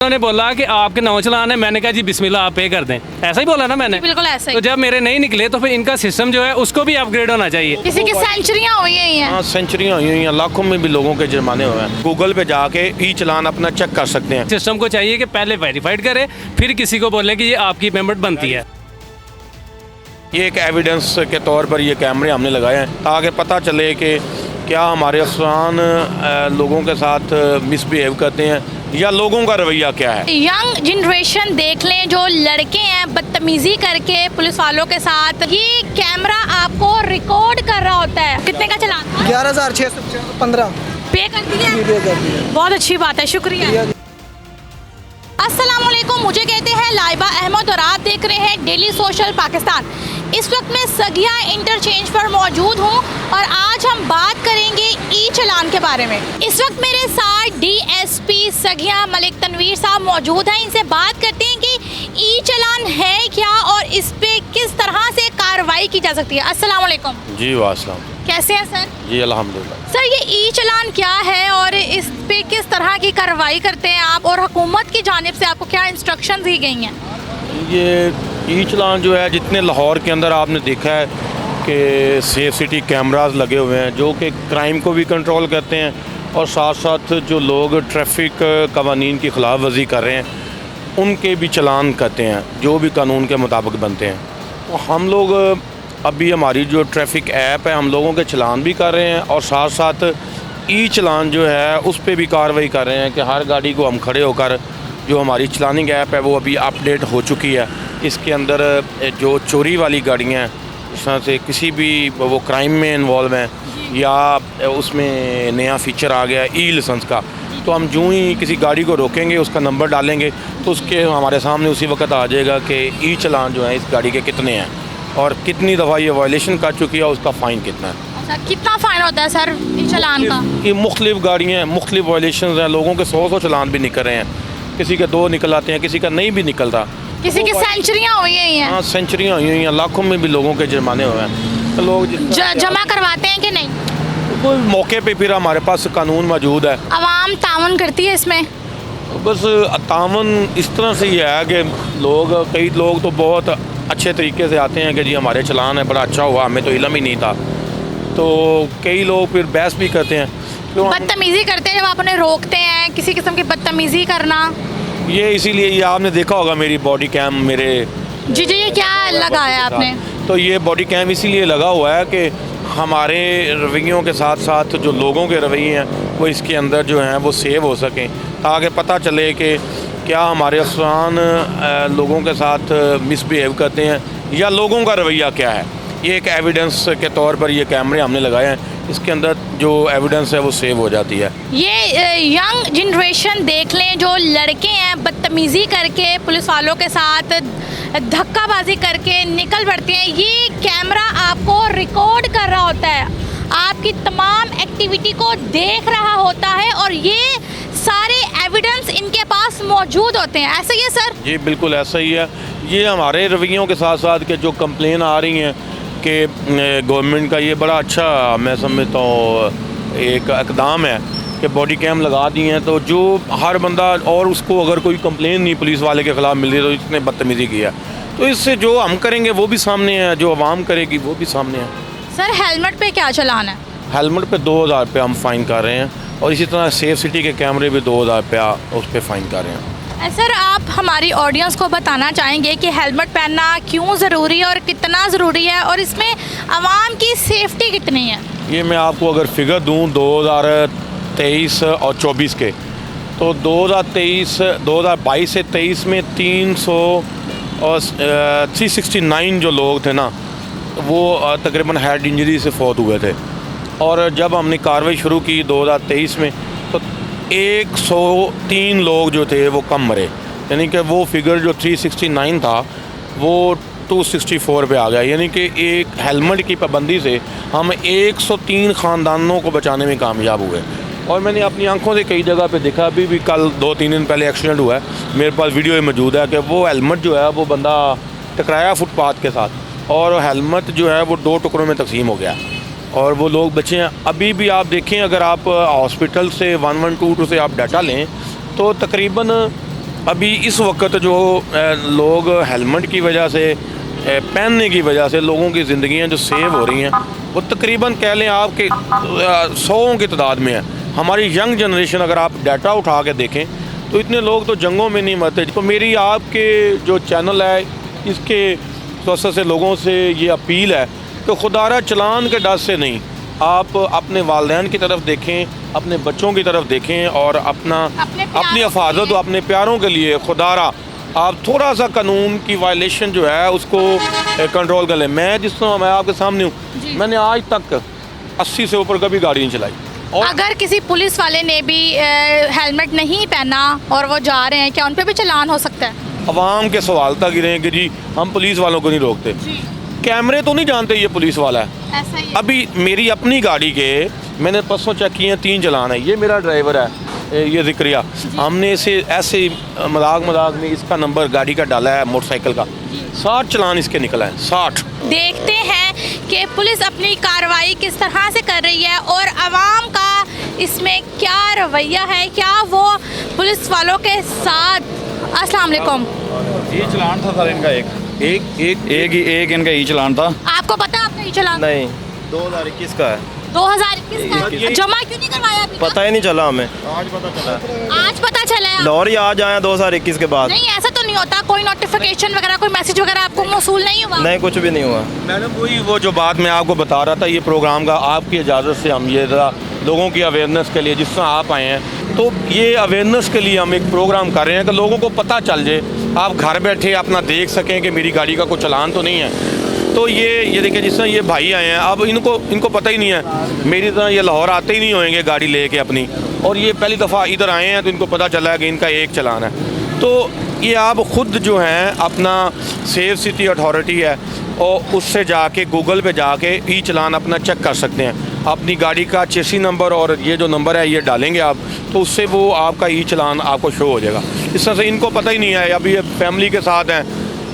उन्होंने बोला कि आपके 9 चलान है, मैंने कहा जी बिस्मिल्लाह आप पे कर दें, ऐसा ही बोला ना मैंने। बिल्कुल ऐसा ही। तो जब मेरे नहीं निकले तो फिर इनका सिस्टम जो है उसको भी अपग्रेड होना चाहिए। किसी की सेंचुरियां हुई हैं। हाँ, सेंचुरियाँ हुई हैं, लाखों में भी लोगों के जुर्माने हुए हैं। गूगल पे जाके ई चलान अपना चेक कर सकते हैं। सिस्टम को चाहिए कि पहले वेरीफाइड करे, फिर किसी को बोले कि ये आपकी पेमेंट बनती है। ये एक एविडेंस के तौर पर ये कैमरे हमने लगाए हैं ताकि पता चले कि क्या हमारे अफसरान लोगों के साथ मिसबिहेव करते हैं या लोगों का रवैया क्या है। यंग जनरेशन देख लें, जो लड़के हैं बदतमीजी करके पुलिस वालों के साथ, ये कैमरा आपको रिकॉर्ड कर रहा होता है। कितने का चलान था? 11,615 पे कर दिया? पे कर दिया। बहुत अच्छी बात है, शुक्रिया। अस्सलाम वालेकुम, मुझे कहते हैं लाइबा अहमद और आप देख रहे हैं डेली सोशल पाकिस्तान। इस वक्त मैं सगिया इंटरचेंज पर मौजूद हूं और आज हम बात करेंगे ई चलान के बारे में। इस वक्त मेरे साथ डीएसपी सगिया मलिक तनवीर साहब मौजूद हैं। इनसे बात करते हैं कि ई चलान है क्या और इस पे किस तरह से कार्रवाई की जा सकती है। अस्सलाम वालेकुम। जी वास्सलाम। कैसे हैं सर? जी अल्हम्दुलिल्लाह। सर, ये ई चलान क्या है और इस पे किस तरह की कार्रवाई करते हैं आप, और हुकूमत की जानिब से आपको क्या इंस्ट्रक्शन दी गई हैं? ये ई चलान जो है, जितने लाहौर के अंदर आपने देखा है कि सेफ सिटी कैमरास लगे हुए हैं जो कि क्राइम को भी कंट्रोल करते हैं और साथ साथ जो लोग ट्रैफिक कवानीन की खिलाफ वर्जी कर रहे हैं उनके भी चलान करते हैं जो भी कानून के मुताबिक बनते हैं। तो हम लोग अभी हमारी जो ट्रैफिक ऐप है हम लोगों के चलान भी कर रहे हैं और साथ साथ ई चलान जो है उस पर भी कार्रवाई कर रहे हैं कि हर गाड़ी को हम खड़े होकर, जो हमारी चलानिंग ऐप है वो अभी अपडेट हो चुकी है, इसके अंदर जो चोरी वाली गाड़ियाँ हैं इस तरह से किसी भी वो क्राइम में इन्वॉल्व हैं या उसमें नया फीचर आ गया ई लाइसेंस का, तो हम यूँ ही किसी गाड़ी को रोकेंगे, उसका नंबर डालेंगे तो उसके हमारे सामने उसी वक्त आ जाएगा कि ई चलान जो है इस गाड़ी के कितने हैं और कितनी दफ़ा ये वायलेशन कर चुकी है, उसका फ़ाइन कितना है। अच्छा, कितना फ़ाइन होता है सर ई चलान का? ये मुख्तलिफ गाड़ियाँ मुख्तलिफ वायलेशन हैं, लोगों के 100 चलान भी निकल रहे हैं, किसी के 2 निकल आते हैं, किसी का नहीं भी निकलता। किसी की सेंचुरियां हुई हैं। हाँ, सेंचुरियाँ हुई हैं, लाखों में भी लोगों के जुर्माने हुए हैं। तो लोग जमा करवाते हैं कि नहीं? कोई मौके पे फिर हमारे पास कानून मौजूद है। आवाम तावन करती है इसमें? बस तावन इस तरह से ही है कि कई लोग तो बहुत अच्छे तरीके से आते हैं कि जी हमारे चलान है, बड़ा अच्छा हुआ, हमें तो इल्म ही नहीं था। तो कई लोग फिर बहस भी करते हैं, बदतमीजी करते हैं जब आप उन्हें रोकते हैं, किसी किस्म की बदतमीजी करना। ये इसीलिए ये आपने देखा होगा मेरी बॉडी कैम मेरे जी, ये क्या लगाया आपने? तो ये बॉडी कैम इसीलिए लगा हुआ है कि हमारे रवैयों के साथ साथ जो लोगों के रवैये हैं वो इसके अंदर जो हैं वो सेव हो सकें, ताकि पता चले कि क्या हमारे अफसरान लोगों के साथ मिसबिहेव करते हैं या लोगों का रवैया क्या है। ये एक एविडेंस के तौर पर ये कैमरे हमने लगाए हैं, इसके अंदर जो एविडेंस है वो सेव हो जाती है। ये यंग जनरेशन देख लें, जो लड़के हैं बदतमीजी करके पुलिस वालों के साथ धक्काबाजी करके निकल पड़ते हैं, ये कैमरा आपको रिकॉर्ड कर रहा होता है, आपकी तमाम एक्टिविटी को देख रहा होता है और ये सारे एविडेंस इनके पास मौजूद होते हैं। ऐसा ही है सर? जी बिल्कुल ऐसा ही है। ये हमारे रवैयों के साथ साथ के जो कंप्लेन आ रही हैं कि गवर्नमेंट का ये बड़ा अच्छा मैं समझता हूँ एक इकदाम है कि बॉडी कैम लगा दी हैं, तो जो हर बंदा और उसको अगर कोई कंप्लेन नहीं पुलिस वाले के ख़िलाफ़ मिल रही तो इसने बदतमीज़ी किया, तो इससे जो हम करेंगे वो भी सामने है, जो आवाम करेगी वो भी सामने है। सर, हेलमेट पे क्या चलान है? हेलमेट पे 2000 रुपये हम फ़ाइन कर रहे हैं और इसी तरह सेफ सिटी के कैमरे भी 2000 रुपया उस पर फ़ाइन कर रहे हैं। सर, आप हमारी ऑडियंस को बताना चाहेंगे कि हेलमेट पहनना क्यों ज़रूरी है और कितना ज़रूरी है और इसमें आवाम की सेफ्टी कितनी है? ये मैं आपको अगर फिगर दूँ 2023 और 24 के, तो 2022 से 23 में 369 जो लोग थे ना वो तकरीबन हेड इंजरी से फौत हुए थे, और जब हमने कार्रवाई शुरू की 2023 में तो 103 लोग जो थे वो कम मरे, यानी कि वो फिगर जो 369 था वो 264 पे आ गया, यानी कि एक हेलमेट की पाबंदी से हम 103 ख़ानदानों को बचाने में कामयाब हुए। और मैंने अपनी आंखों से कई जगह पे देखा, अभी भी कल 2-3 दिन पहले एक्सीडेंट हुआ है, मेरे पास वीडियो मौजूद है कि वो हेलमेट जो है वो बंदा टकराया फुटपाथ के साथ और हेलमेट जो है वो 2 टुकड़ों में तकसीम हो गया और वो लोग बचे हैं। अभी भी आप देखें, अगर आप हॉस्पिटल से 1122 से आप डाटा लें तो तकरीबन अभी इस वक्त जो लोग हेलमेट की वजह से पहनने की वजह से लोगों की ज़िंदगियां जो सेव हो रही हैं वो तकरीबन कह लें आपके सौों की तादाद में है। हमारी यंग जनरेशन अगर आप डाटा उठा के देखें तो इतने लोग तो जंगों में नहीं मरते। तो मेरी आपके जो चैनल है इसके वजह से लोगों से ये अपील है कि खुदारा चलान के डर से नहीं, आप अपने वालिदैन की तरफ देखें, अपने बच्चों की तरफ देखें और अपनी हिफाजत और अपने प्यारों के लिए खुदारा आप थोड़ा सा कानून की वायलेशन जो है उसको कंट्रोल कर लें। मैं जिस तरह मैं आपके सामने हूँ, मैंने आज तक 80 से ऊपर कभी गाड़ी नहीं चलाई। और अगर किसी पुलिस वाले ने भी हेलमेट नहीं पहना और वो जा रहे हैं, क्या उन पे भी चालान हो सकता है? अवाम के सवाल तक गिरे हैं कि जी हम पुलिस वालों को नहीं रोकते। कैमरे तो नहीं जानते ये पुलिस वाला है। ऐसा ही है। अभी मेरी अपनी गाड़ी के मैंने परसों चेक किए हैं 3 चालान है। ये मेरा ड्राइवर है, ये जिक्रिया, हमने इसे ऐसे मजाक में इसका नंबर गाड़ी का डाला है मोटरसाइकिल का, 60 चालान इसके निकला है, 60। देखते हैं कि पुलिस अपनी कार्रवाई किस तरह से कर रही है और आवाम का इसमें क्या रवैया है, क्या वो पुलिस वालों के साथ। अस्सलाम वालेकुम। ये चलान था सर इनका एक इनका ई चलान था। आपको पता है आपका ये चालान? नहीं 2021 का है। 2021 का जमा क्यों नहीं करवाया अभी तक? पता ही नहीं चला हमें, आज पता चला। आज पता चला है? लाहौर ही आज आया 2021 के बाद। नहीं, ऐसा तो नहीं होता। कोई नोटिफिकेशन वगैरह, कोई मैसेज वगैरह आपको मौसूल नहीं हुआ? नहीं, कुछ भी नहीं हुआ मैडम। वही वो जो बात मैं आपको बता रहा था, ये प्रोग्राम का आपकी इजाज़त से हम ये ज़रा लोगों की अवेयरनेस के लिए, जिस तरह आप आए हैं, तो ये अवेयरनेस के लिए हम एक प्रोग्राम कर रहे हैं कि लोगों को पता चल जाए, आप घर बैठे अपना देख सकें कि मेरी गाड़ी का कोई चालान तो नहीं है। तो ये देखिए जिस तरह ये भाई आए हैं, अब इनको पता ही नहीं है, मेरी तरह ये लाहौर आते ही नहीं होंगे गाड़ी लेके अपनी, और ये पहली दफ़ा इधर आए हैं तो इनको पता चला है कि इनका एक चालान है। तो ये आप ख़ुद जो हैं अपना सेफ सिटी अथॉरिटी है और उससे जाके गूगल पे जाके ई चलान अपना चेक कर सकते हैं। अपनी गाड़ी का चेसी नंबर और ये जो नंबर है ये डालेंगे आप, तो उससे वो आपका ई चलान आपको शो हो जाएगा। इस तरह से इनको पता ही नहीं है, अभी ये फैमिली के साथ हैं,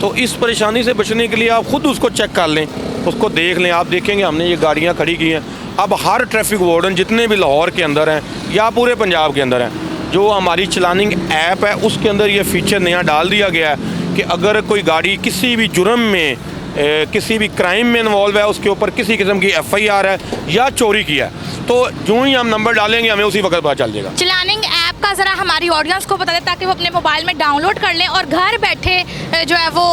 तो इस परेशानी से बचने के लिए आप ख़ुद उसको चेक कर लें, उसको देख लें। आप देखेंगे हमने ये गाड़ियाँ खड़ी की हैं। अब हर ट्रैफिक वार्डन जितने भी लाहौर के अंदर हैं या पूरे पंजाब के अंदर हैं, जो हमारी चलानिंग ऐप है उसके अंदर ये फीचर नया डाल दिया गया है कि अगर कोई गाड़ी किसी भी जुर्म में किसी भी क्राइम में इन्वॉल्व है, उसके ऊपर किसी किस्म की FIR है या चोरी किया है, तो जो ही हम नंबर डालेंगे हमें उसी वक्त पता चल जाएगा। चलानिंग ऐप का ज़रा हमारी ऑडियंस को बता दें ताकि वो अपने मोबाइल में डाउनलोड कर लें और घर बैठे जो है वो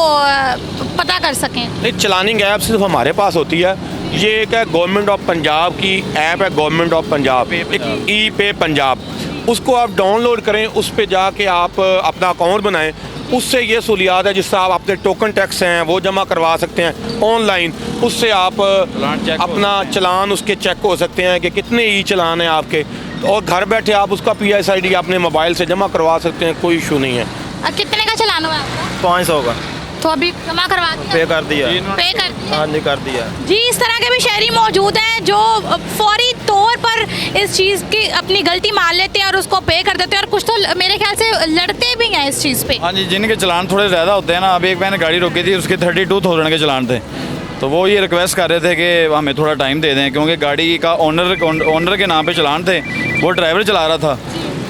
पता कर सकें। नहीं, चलानिंग ऐप सिर्फ हमारे पास होती है। ये एक है गवर्नमेंट ऑफ पंजाब की ऐप है, गवर्नमेंट ऑफ पंजाब, एक ई पे पंजाब, उसको आप डाउनलोड करें, उस पर जाके आप अपना अकाउंट बनाएं। उससे ये सहूलियात है जिससे आप अपने टोकन टैक्स हैं वो जमा करवा सकते हैं ऑनलाइन। उससे आप अपना चलान उसके चेक हो सकते हैं कि कितने ई चलान हैं आपके, और घर बैठे आप उसका PSID अपने मोबाइल से जमा करवा सकते हैं, कोई इशू नहीं है। कितने का चलान हुआ आपका? 500 का तो अभी जमा करवा दिया? पे कर दिया। पे कर दिया? हाँ जी, कर दिया जी। इस तरह के भी शहरी मौजूद हैं जो फौरी तौर पर इस चीज़ की अपनी गलती मान लेते हैं और उसको पे कर देते हैं, और कुछ तो मेरे ख्याल से लड़ते भी हैं इस चीज़ पे। हाँ जी, जिनके चलान थोड़े ज़्यादा होते हैं ना, अभी एक मैंने गाड़ी रोकी थी, उसके 32,000 के चलान थे, तो वो ये रिक्वेस्ट कर रहे थे कि हमें थोड़ा टाइम दे दें, क्योंकि गाड़ी का ओनर के नाम पे चलान थे, वो ड्राइवर चला रहा था,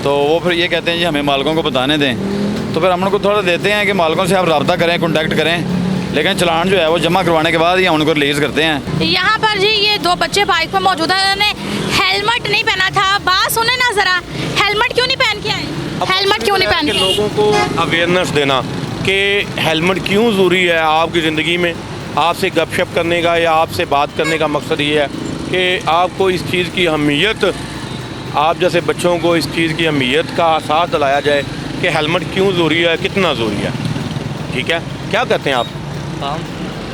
तो वो फिर ये कहते हैं जी हमें मालिकों को बताने दें, तो फिर हम उनको थोड़ा देते हैं कि मालिकों से आप रब्ता करें, कॉन्टैक्ट करें, लेकिन चलान जो है वो जमा करवाने के बाद ही हम उनको रिलीज़ करते हैं। यहाँ पर जी ये 2 बच्चे बाइक पर मौजूद हैं, उन्होंने हेलमेट नहीं पहना था। बात सुने ना ज़रा, हेलमेट क्यों नहीं पहन के आए? हेलमेट क्यों नहीं पहन के? लोगों को अवेयरनेस देना कि हेलमेट क्यों ज़रूरी है आपकी ज़िंदगी में। आपसे गपशप करने का या आपसे बात करने का मकसद ये है कि आपको इस चीज़ की अहमियत, आप जैसे बच्चों को इस चीज़ की अहमियत का एहसास दिलाया जाए कि हेलमेट क्यों ज़रूरी है, कितना ज़रूरी है। ठीक है, क्या कहते हैं आप?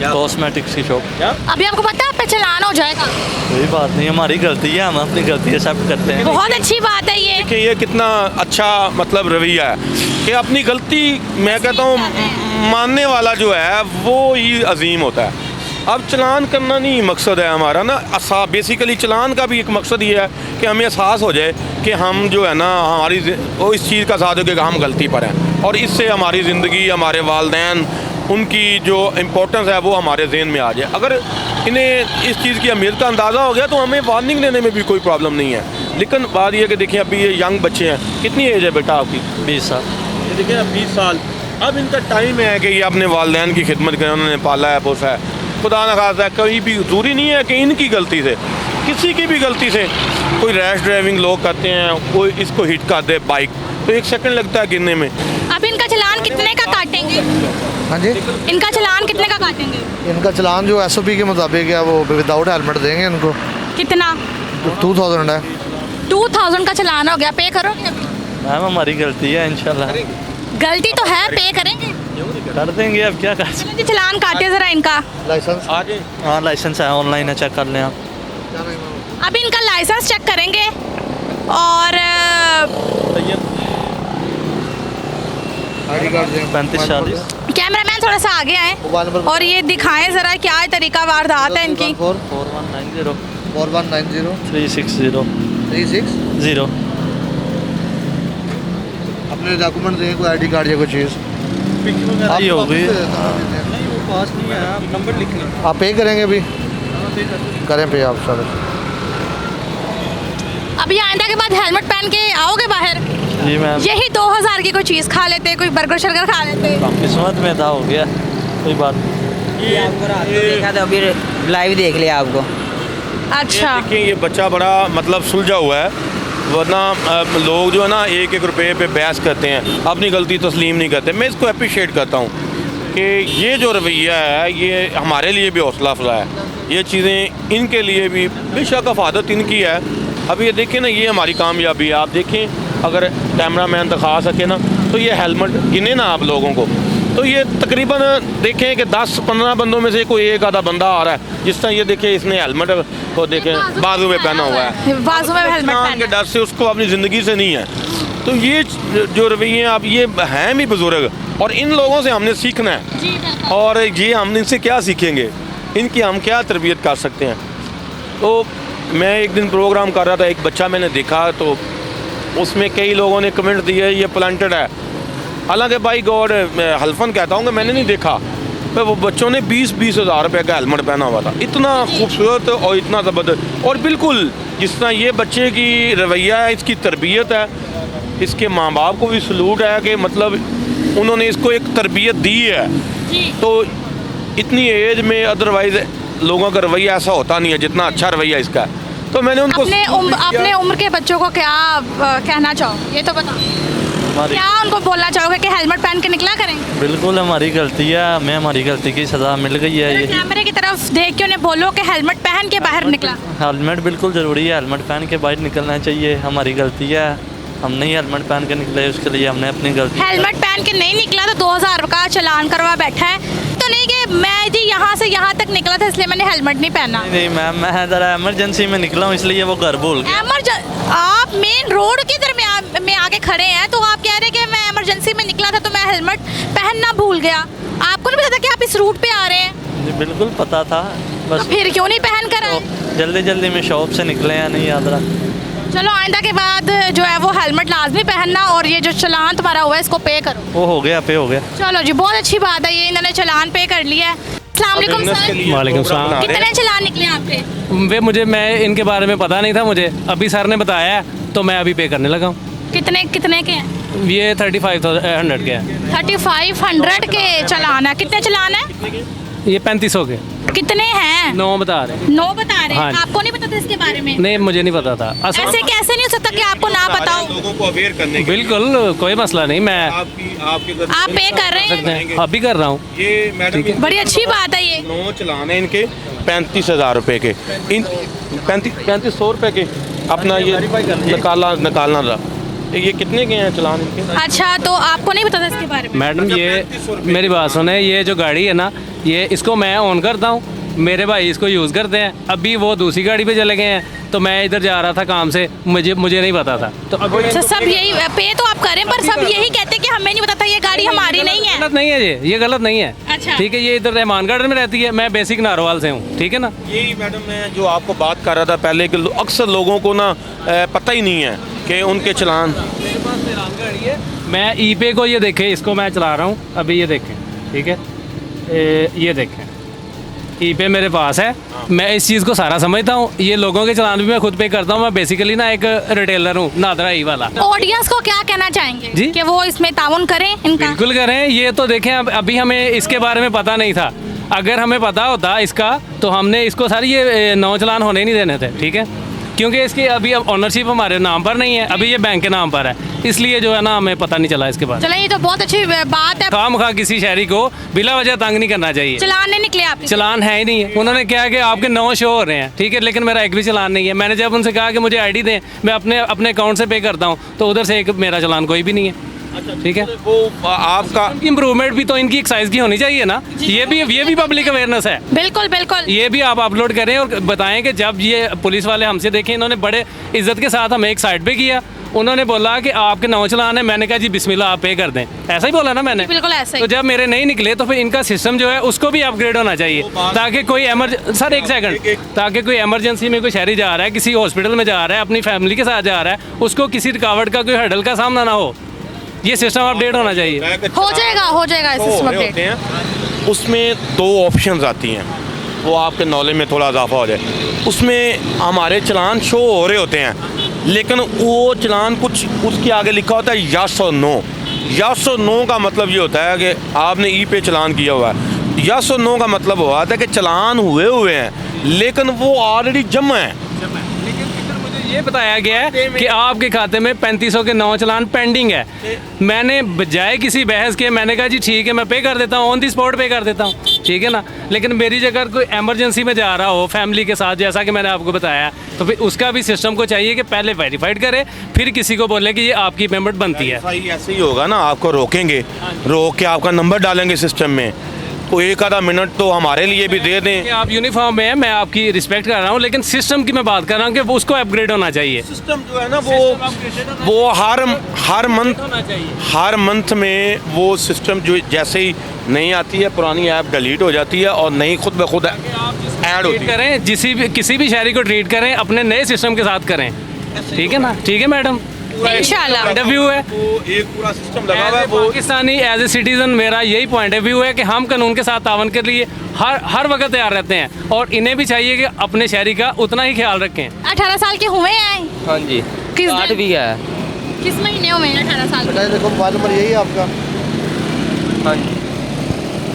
कॉस्मेटिक्स की शॉप। क्या अभी आपको पता है आप पे चलान हो जाएगा? कोई बात नहीं, हमारी गलती है, हम अपनी गलती एक्सेप्ट करते हैं। बहुत अच्छी बात है ये कि ये कितना अच्छा मतलब रवैया है कि अपनी गलती, मैं कहता हूँ मानने वाला जो है वो ही अजीम होता है। अब चलान करना नहीं मकसद है हमारा ना, बेसिकली चलान का भी एक मकसद ये है कि हमें एहसास हो जाए कि हम जो है ना हमारी वो इस चीज़ का साथ हो कि हम गलती पर हैं, और इससे हमारी ज़िंदगी, हमारे वालिदैन, उनकी जो इम्पोर्टेंस है वो हमारे जहन में आ जाए। अगर इन्हें इस चीज़ की अहमियत का अंदाज़ा हो गया तो हमें वार्निंग देने में भी कोई प्रॉब्लम नहीं है। लेकिन बात यह कि देखिए अभी ये यंग बच्चे हैं, कितनी एज है बेटा आपकी? 20 साल। देखें 20 साल, अब इनका टाइम है कि ये अपने वालिदैन की खिदमत करें, उन्होंने पाला है पोसा है। खुदा न खास्ता है, कहीं भी ज़रूरी नहीं है कि इनकी गलती से, किसी की भी गलती से कोई रैश ड्राइविंग लोग करते हैं, कोई इसको हिट कर दे बाइक, तो 1 सेकंड लगता है गिरने में। अब इनका चालान कितने का काटेंगे? हाँ जी, इनका चालान कितने का काटेंगे? इनका चालान जो SOP के मुताबिक है वो विदाउट हेलमेट देंगे इनको। कितना? 2000 है। 2000 का चालान हो गया, पे करोगे अभी? मैम हमारी गलती है इंशाल्लाह गलती तो है, पे करेंगे? कर देंगे, अब क्या कर चलो जी, चालान काटे जरा इनका। लाइसेंस आज हाँ लाइसेंस है, ऑनलाइन है, चेक कर लें आप। अभी इनका लाइसेंस चेक करेंगे और ID कार्ड दें। 3540 कैमरामैन थोड़ा सा आगे आए मोबाइल नंबर और ये दिखाएं जरा क्या तरीका वारदात है इनकी। 4190 4190 360 36। अपने डॉक्यूमेंट दें, कोई ID कार्ड या कोई चीज़। ये हो गई। आप पे करेंगे अभी? करें पे आप सर। अभी आइंदा के बाद हेलमेट पहन के आओगे बाहर? जी मैम, यही 2000 की कोई चीज़ खा लेते, कोई बर्गर शर्गर खा लेते। किस्मत में था, हो गया, कोई बात नहीं। आपको रात को देखा तो अभी लाइव देख लिया आपको। अच्छा, देखिए ये बच्चा बड़ा मतलब सुलझा हुआ है, वरना लोग जो है ना 1-1 रुपये पे बहस करते हैं, अपनी गलती तस्लीम नहीं करते। मैं इसको अप्रिशिएट करता हूँ कि ये जो रवैया है ये हमारे लिए भी हौसला अफजा है। ये चीज़ें इनके लिए भी बेशक आफादत इनकी है। अब ये देखें ना, ये हमारी कामयाबी है। आप देखें, अगर कैमरामैन दिखा सके ना तो ये हेलमेट गिने ना आप लोगों को, तो ये तकरीबन देखें कि 10-15 बंदों में से कोई एक आधा बंदा आ रहा है। जिस तरह ये देखें, इसने हेलमेट को देखें बाजू में पहना हुआ है, बाजू में हेलमेट जान पहना के डर से उसको अपनी ज़िंदगी से नहीं है। तो ये जो रवैये आप, ये हैं भी बुजुर्ग, और इन लोगों से हमने सीखना है। जी बिल्कुल। और ये हम इनसे क्या सीखेंगे, इनकी हम क्या तरबियत कर सकते हैं। तो मैं एक दिन प्रोग्राम कर रहा था, एक बच्चा मैंने देखा तो उसमें कई लोगों ने कमेंट दिए ये प्लांटेड है। हालांकि बाई गॉड मैं हल्फन कहता हूँ कि मैंने नहीं देखा, पर वो बच्चों ने 20-20 हज़ार रुपये का हेलमेट पहना हुआ था। इतना खूबसूरत और इतना ज़बरदस्त, और बिल्कुल जिस तरह ये बच्चे की रवैया है, इसकी तरबियत है, इसके माँ बाप को भी सलूट है कि मतलब उन्होंने इसको एक तरबियत दी है। तो इतनी एज में अदरवाइज़ लोगों का रवैया ऐसा होता नहीं है जितना अच्छा रवैया इसका है। तो मैंने उनको अपने उम्र के बच्चों को क्या कहना चाहो, ये तो बताओ। हमारी क्या उनको बोलना चाहोगे कि हेलमेट पहन के निकला करेंगे? बिल्कुल हमारी गलती है, हमें हमारी गलती की सज़ा मिल गई है। ये कैमरे की तरफ देख के उन्हें बोलो कि हेलमेट पहन के बाहर निकला। हेलमेट बिल्कुल ज़रूरी है, हेलमेट पहन के बाहर निकलना चाहिए। हमारी गलती है, हम नहीं हेलमेट पहन के निकले, उसके लिए हमने अपनी गलती। हेलमेट पहन के नहीं निकला तो 2000 का चालान करवा बैठा है। तो नहीं कि मैं जी यहाँ से यहाँ तक निकला था इसलिए मैंने हेलमेट नहीं पहना। नहीं मैम, मैं ज़रा इमरजेंसी में निकला हूँ, इसलिए वो घर भूल गया। आप मेन रोड के दरमियान में आके खड़े हैं तो आप कह रहे हैं कि मैं इमरजेंसी में निकला था तो मैं हेलमेट पहनना भूल गया। आपको नहीं पता था कि आप इस रूट पे आ रहे हैं? जी बिल्कुल पता था, बस तो फिर क्यों नहीं पहन कर आए? जल्दी जल्दी में शॉप से निकले हैं, नहीं याद रहा। चलो आइंदा के बाद जो है वो हेलमेट लाजमी पहनना, और ये जो चालान तुम्हारा हुआ है इसको पे करो। वो हो गया, पे हो गया। चलो जी, बहुत अच्छी बात है, ये इन्होंने चालान पे कर लिया है। अस्सलाम वालेकुम सर। वालेकुम सलाम। कितने चालान निकले आपके? वे मैं इनके बारे में पता नहीं था मुझे, अभी सर ने बताया है तो मैं अभी पे करने लगा हूँ। कितने के हैं? ये 3500 के हैं। 3500 के चालान है। कितने चालान है? ये 3500 के। कितने हैं? 9 बता रहे हैं। 9 बता रहे हैं। हाँ। आपको नहीं पता था इसके बारे में? नहीं, मुझे नहीं पता था। ऐसे कैसे नहीं हो सकता कि आपको ना पता हो? लोगों को अवेयर करने के बिल्कुल कोई मसला नहीं, मैं आपकी आप पे कर रहे सकते हैं? हैं, अभी कर रहा हूँ। ये मैडम बड़ी अच्छी बात है ये। 9 चलान है इनके 35,000 रुपये के, इन 3500 रुपये के अपना ये निकालना था। ये कितने के हैं चलान इनके? अच्छा, तो आपको नहीं पता था इसके बारे में? मैडम ये मेरी बात सुने, ये जो गाड़ी है ना, ये इसको मैं ऑन करता हूँ, मेरे भाई इसको यूज़ करते हैं। अभी वो दूसरी गाड़ी पे चले गए हैं तो मैं इधर जा रहा था काम से, मुझे नहीं पता था। तो अब अच्छा, सब यही पे तो आप करें, पर सब यही कहते हैं कि हमें नहीं पता था, ये गाड़ी हमारी नहीं है। गलत नहीं है, ये गलत नहीं है। अच्छा। ठीक है, ये इधर रहमान गार्डन में रहती है, मैं बेसिक नारोवाल से हूँ, ठीक है ना। यही मैडम मैं जो आपको बात कर रहा था पहले कि अक्सर लोगों को ना पता ही नहीं है कि उनके चलान। मेरे पास रहमान गाड़ी है, मैं ई पे को ये देखें, इसको मैं चला रहा हूँ अभी, ये देखें, ठीक है, ये देखें, ई पे मेरे पास है, मैं इस चीज़ को सारा समझता हूँ। ये लोगों के चलान भी मैं खुद पे करता हूँ। मैं बेसिकली ना एक रिटेलर हूँ, नादरा ई वाला। ऑडियंस को क्या कहना चाहेंगे जी? कि वो इसमें ताउन करें इनका? बिल्कुल करें। ये तो देखें, अभी हमें इसके बारे में पता नहीं था। अगर हमें पता होता इसका तो हमने इसको सारी ये 9 चलान होने नहीं देने थे, ठीक है, क्योंकि इसकी अभी अब ऑनरशिप हमारे नाम पर नहीं है, अभी ये बैंक के नाम पर है, इसलिए जो है ना हमें पता नहीं चला इसके बाद। चलो ये तो बहुत अच्छी बात है। खामखा किसी शहरी को बिला वजह तंग नहीं करना चाहिए। चलान नहीं निकले आपके? चलान है ही नहीं है। उन्होंने क्या है कि आपके 9 शो हो रहे हैं, ठीक है, लेकिन मेरा एक भी चलान नहीं है। मैंने जब उनसे कहा कि मुझे आईडी दें, मैं अपने अकाउंट से पे करता हूँ, तो उधर से एक मेरा चलान कोई भी नहीं है। ठीक है, वो आपका इम्प्रूवमेंट भी तो इनकी एक्साइज की होनी चाहिए ना। ये भी पब्लिक अवेयरनेस है। बिल्कुल बिल्कुल। ये भी आप अपलोड करें और बताएं कि जब ये पुलिस वाले हमसे देखें, इन्होंने बड़े इज्जत के साथ हमें एक साइड पे किया। उन्होंने बोला कि आपके 9 चलान है। मैंने कहा जी बिस्मिल्लाह आप पे कर दें, ऐसा ही बोला ना मैंने। बिल्कुल ऐसा ही। तो जब मेरे नहीं निकले तो फिर इनका सिस्टम जो है उसको भी अपग्रेड होना चाहिए, ताकि कोई सर एक सेकंड, ताकि कोई इमरजेंसी में कोई शहरी जा रहा है, किसी हॉस्पिटल में जा रहा है, अपनी फैमिली के साथ जा रहा है, उसको किसी रुकावट का कोई हर्डल का सामना ना हो। ये सिस्टम अपडेट होना चाहिए। हो जाएगा सिस्टम अपडेट। हैं उसमें 2 ऑप्शंस आती हैं, वो आपके नॉलेज में थोड़ा इजाफा हो जाए। उसमें हमारे चलान शो हो रहे होते हैं, लेकिन वो चलान कुछ उसके आगे लिखा होता है यस और नो। यस और नो का मतलब ये होता है कि आपने ई पे चलान किया हुआ है। यस और नो का मतलब हुआ था कि चलान हुए हैं, लेकिन वो ऑलरेडी जमा है। ये बताया गया है कि आपके खाते में 3500 के 9 चलान पेंडिंग है। मैंने बजाय किसी बहस के मैंने कहा जी ठीक है मैं पे कर देता हूँ, ऑन दी स्पॉट पे कर देता हूँ, ठीक है ना। लेकिन मेरी जगह कोई एमरजेंसी में जा रहा हो फैमिली के साथ, जैसा कि मैंने आपको बताया, तो फिर उसका भी सिस्टम को चाहिए कि पहले वेरीफाइड करे, फिर किसी को बोले कि ये आपकी पेमेंट बनती है। ऐसे ही होगा ना, आपको रोकेंगे, रोक के आपका नंबर डालेंगे सिस्टम में, तो 1 आधा मिनट तो हमारे लिए भी दे दें। कि आप यूनिफॉर्म में हैं, मैं आपकी रिस्पेक्ट कर रहा हूँ, लेकिन सिस्टम की मैं बात कर रहा हूँ कि वो उसको अपग्रेड होना चाहिए। सिस्टम जो है ना वो हर मंथ में वो सिस्टम जो जैसे ही नहीं आती है, पुरानी ऐप डिलीट हो जाती है और नई खुद ब खुद ऐड होती है। करें किसी भी शहरी को ट्रीट करें अपने नए सिस्टम के साथ करें, ठीक है ना। ठीक है मैडम, इंशाल्लाह। पॉइंट ऑफ व्यू है, वो एक पूरा सिस्टम लगा हुआ है। वो पाकिस्तानी एज ए सिटीजन मेरा यही पॉइंट ऑफ व्यू है कि हम कानून के साथ तावन के लिए हर वक्त तैयार रहते हैं, और इन्हें भी चाहिए कि अपने शहरी का उतना ही ख्याल रखें। 18 साल के हुए हैं? हाँ जी, किस कार्ड दिन? भी है। किस महीने हुए हैं 18 साल? बेटा देखो मोबाइल नंबर यही है आपका। हाँ जी,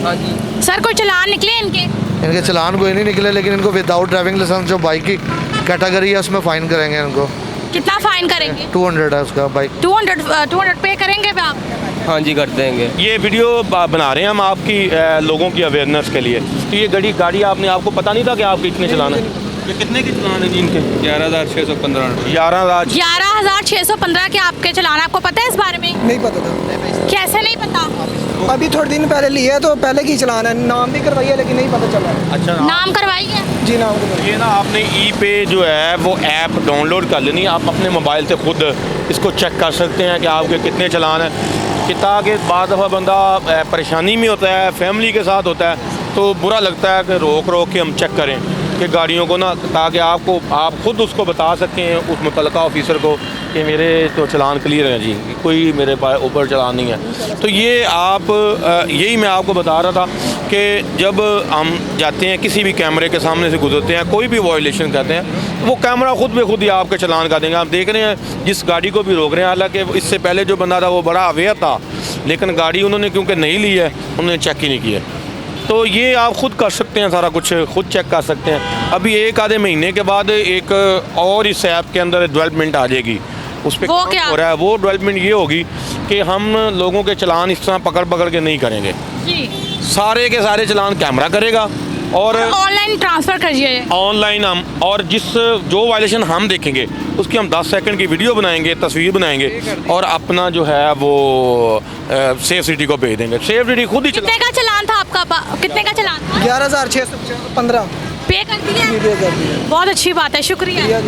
हाँ जी। सर कोई चलान निकले इनके? इनके चलान कोई नहीं निकले, लेकिन इनको विदाउट ड्राइविंग लाइसेंस जो बाइक की कैटेगरी है उसमें फ़ाइन करेंगे इनको। कितना फाइन करेंगे? 200 है उसका बाइक। 200 पे करेंगे अब आप? हाँ जी कर देंगे। ये वीडियो बना रहे हैं हम आपकी लोगों की अवेयरनेस के लिए। तो ये गाड़ी आपको पता नहीं था कि आपके इतने चलान है? ये कितने के चलान है जी इनके? 11,615। 11,615 के आपके चलान। आपको पता है इस बारे में? नहीं पता था। कैसे नहीं पता? अभी थोड़े दिन पहले लिए तो पहले की चलान है, नाम भी करवाई है लेकिन नहीं पता चला। अच्छा, नाम करवाई है? जी नाम करवाई। ये ना आपने ई पे जो है वो ऐप डाउनलोड कर लेनी। आप अपने मोबाइल से खुद इसको चेक कर सकते हैं कि आपके कितने चलान हैं, कि ताकि बाद दफ़ा बंदा परेशानी में होता है, फैमिली के साथ होता है, तो बुरा लगता है कि रोक के हम चेक करें कि गाड़ियों को ना, ताकि आप खुद उसको बता सकें उस मुतल्लिका ऑफिसर को कि मेरे तो चलान क्लियर है जी, कोई मेरे पास ऊपर चलान नहीं है। तो ये यही मैं आपको बता रहा था कि जब हम जाते हैं किसी भी कैमरे के सामने से गुजरते हैं, कोई भी वायलेशन करते हैं, वो कैमरा खुद ब खुद ही आपके चलान कर देंगे। आप देख रहे हैं जिस गाड़ी को भी रोक रहे हैं, हालांकि इससे पहले जो बंदा था वो बड़ा अवेयर था, लेकिन गाड़ी उन्होंने क्योंकि नहीं ली है उन्होंने चेक ही नहीं किया। तो ये आप खुद कर सकते हैं, सारा कुछ खुद चेक कर सकते हैं। अभी 1 आधे महीने के बाद एक और इस ऐप के अंदर डेवलपमेंट आ जाएगी, उस पर वो क्या हो रहा है। वो डेवलपमेंट ये होगी कि हम लोगों के चलान इस तरह पकड़ के नहीं करेंगे जी। सारे के सारे चलान कैमरा करेगा और ऑनलाइन ट्रांसफर करिए। ऑनलाइन हम, और जो वायलेशन हम देखेंगे उसकी हम 10 सेकंड की वीडियो बनाएंगे, तस्वीर बनाएंगे और अपना जो है वो सेफ सिटी को भेज देंगे। सेफ सिटी खुद ही कितने का चलान था आपका? कितने का चलान था? 11,615 पे कर दिया? पे कर दिया। बहुत अच्छी बात है, शुक्रिया।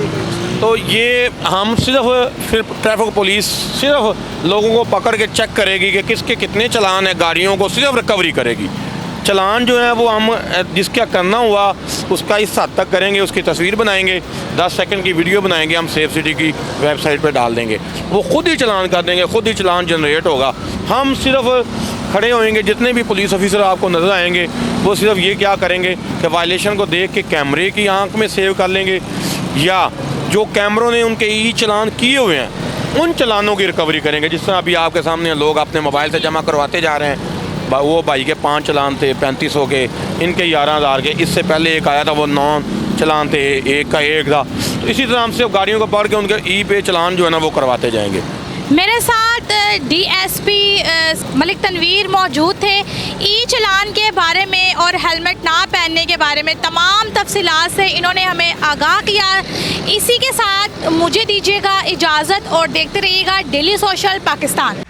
तो ये हम फिर ट्रैफिक पुलिस सिर्फ लोगों को पकड़ के चेक करेगी कि किसके कितने चलान है, गाड़ियों को सिर्फ रिकवरी करेगी। चलान जो है वो हम जिसका करना हुआ उसका इस हद तक करेंगे, उसकी तस्वीर बनाएंगे, 10 सेकंड की वीडियो बनाएंगे, हम सेफ सिटी की वेबसाइट पर डाल देंगे, वो खुद ही चलान कर देंगे, खुद ही चलान जनरेट होगा। हम सिर्फ खड़े होंगे, जितने भी पुलिस ऑफिसर आपको नज़र आएंगे वो सिर्फ ये क्या करेंगे कि वायलेशन को देख के कैमरे की आंख में सेव कर लेंगे, या जो कैमरों ने उनके ई चलान किए हुए हैं उन चलानों की रिकवरी करेंगे। जिस तरह अभी आपके सामने लोग अपने मोबाइल से जमा करवाते जा रहे हैं, वो भाई के 5 चलान थे 3500 के, इनके 11,000 के, इससे पहले एक आया था वो 9 चलान थे, एक का 1 था। तो इसी तरह से गाड़ियों को पढ़ के उनके ई पे चलान जो है ना वो करवाते जाएंगे। मेरे साथ डीएसपी मलिक तनवीर मौजूद थे। ई चलान के बारे में और हेलमेट ना पहनने के बारे में तमाम तफसीलात से इन्होंने हमें आगाह किया। इसी के साथ मुझे दीजिएगा इजाज़त और देखते रहिएगा डेली सोशल पाकिस्तान।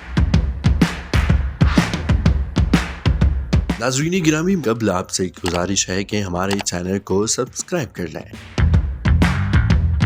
नाज़रीन गिरामी, कबल आपसे एक गुजारिश है कि हमारे चैनल को सब्सक्राइब कर लें।